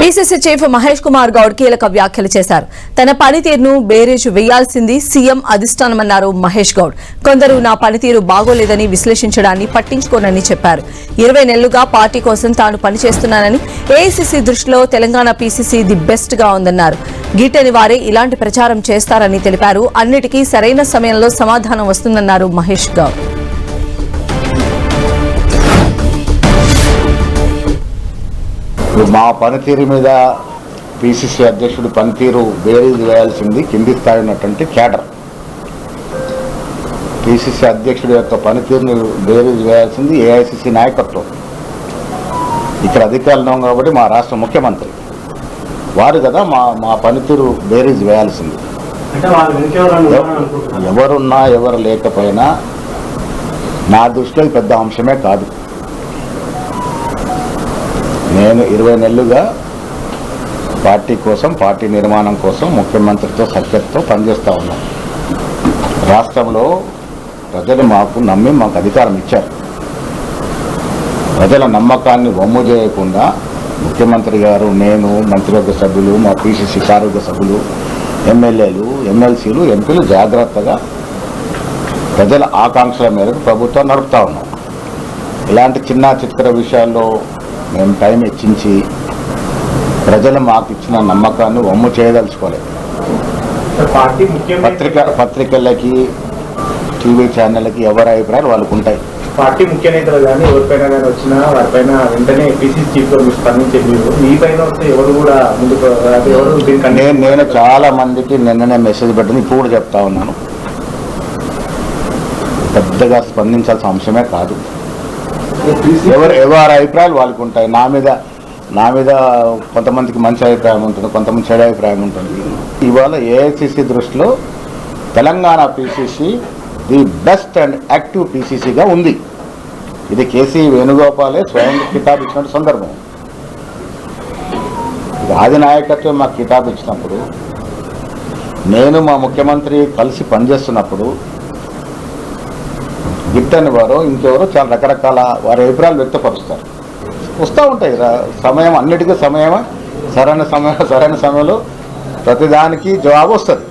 PCC chief Mahesh Kumar Goud కీలక వ్యాఖ్యలు చేశారు. తన పనితీరును బేరీజు వేయాల్సింది సీఎం అధిష్టానమన్నారు మహేష్ గౌడ్. కొందరు నా పనితీరు బాగోలేదని విశ్లేషించడాన్ని పట్టించుకోనని చెప్పారు. 20 నెలలుగా పార్టీ కోసం తాను పనిచేస్తున్నానని, ఏఐసీసీ దృష్టిలో తెలంగాణ పీసీసీ ది బెస్ట్ గా ఉందన్నారు. గిట్టని వారే ఇలాంటి ప్రచారం చేస్తారని తెలిపారు. అన్నిటికీ సరైన సమయంలో సమాధానం వస్తుందన్నారు మహేష్ గౌడ్. మా పనితీరు మీద పిసిసి అధ్యక్షుడు పనితీరు బేరీజు వేయాల్సింది కింది స్థాయి ఉన్నటువంటి కేడర్. పిసిసి అధ్యక్షుడి యొక్క పనితీరుని బేరీజు వేయాల్సింది ఏఐసిసి నాయకత్వం. ఇక్కడ అధికారులు కాబట్టి మా రాష్ట్ర ముఖ్యమంత్రి వారు కదా మా పనితీరు బేరీజు వేయాల్సింది. ఎవరున్నా ఎవరు లేకపోయినా నా దృష్టిలో పెద్ద అంశమే కాదు. నేను 20 నెలలుగా పార్టీ కోసం, పార్టీ నిర్మాణం కోసం ముఖ్యమంత్రితో సఖ్యతతో పనిచేస్తూ ఉన్నాను. రాష్ట్రంలో ప్రజలు మాకు అధికారం ఇచ్చారు. ప్రజల నమ్మకాన్ని వమ్ము చేయకుండా ముఖ్యమంత్రి గారు, నేను, మంత్రివర్గ సభ్యులు, మా పిసిసి కార్యవర్గ సభ్యులు, ఎమ్మెల్యేలు, ఎమ్మెల్సీలు, ఎంపీలు జాగ్రత్తగా ప్రజల ఆకాంక్షల మేరకు ప్రభుత్వం నడుపుతూ ఉన్నాం. ఇలాంటి చిన్న చిత్ర విషయాల్లో మేము టైం ఇచ్చించి ప్రజలు మాకు ఇచ్చిన నమ్మకాన్ని వమ్ము చేయదలుచుకోలేదు. పత్రికలకి, టీవీ ఛానళ్ళకి ఎవరి అభిప్రాయాలు వాళ్ళకు ఉంటాయి. పార్టీ ముఖ్య నేతలు కానీ ఎవరిపైన కానీ వచ్చినా వారిపైన వెంటనే పిసిసి చీఫ్ గా స్పందించేది. మీ పైన వస్తే ఎవరు కూడా ముందుకు నేను చాలా మందికి నిన్ననే మెసేజ్ పెట్టింది, ఇప్పుడు కూడా చెప్తా ఉన్నాను. పెద్దగా స్పందించాల్సిన అంశమే కాదు. ఎవరి అభిప్రాయాలు వాళ్ళకు ఉంటాయి. నా మీద కొంతమందికి మంచి అభిప్రాయం ఉంటుంది, కొంతమంది చెడు అభిప్రాయం ఉంటుంది. ఇవాళ ఏఐసిసి దృష్టిలో Telangana PCC the best and active పిసిసిగా ఉంది. ఇది కేసీ వేణుగోపాలే స్వయం కితాబ్ ఇచ్చినట్టు సందర్భం. ఇది ఆది నాయకత్వం మాకు కితాబ్ ఇచ్చినప్పుడు, నేను మా ముఖ్యమంత్రి కలిసి పనిచేస్తున్నప్పుడు గిట్టని వారు ఇంకెవరో చాలా రకరకాల వారి అభిప్రాయాలు వ్యక్తపరుస్తారు. వస్తూ ఉంటాయి సమయం, అన్నిటికీ సమయమే. సరైన సమయంలో ప్రతిదానికి జవాబు వస్తుంది.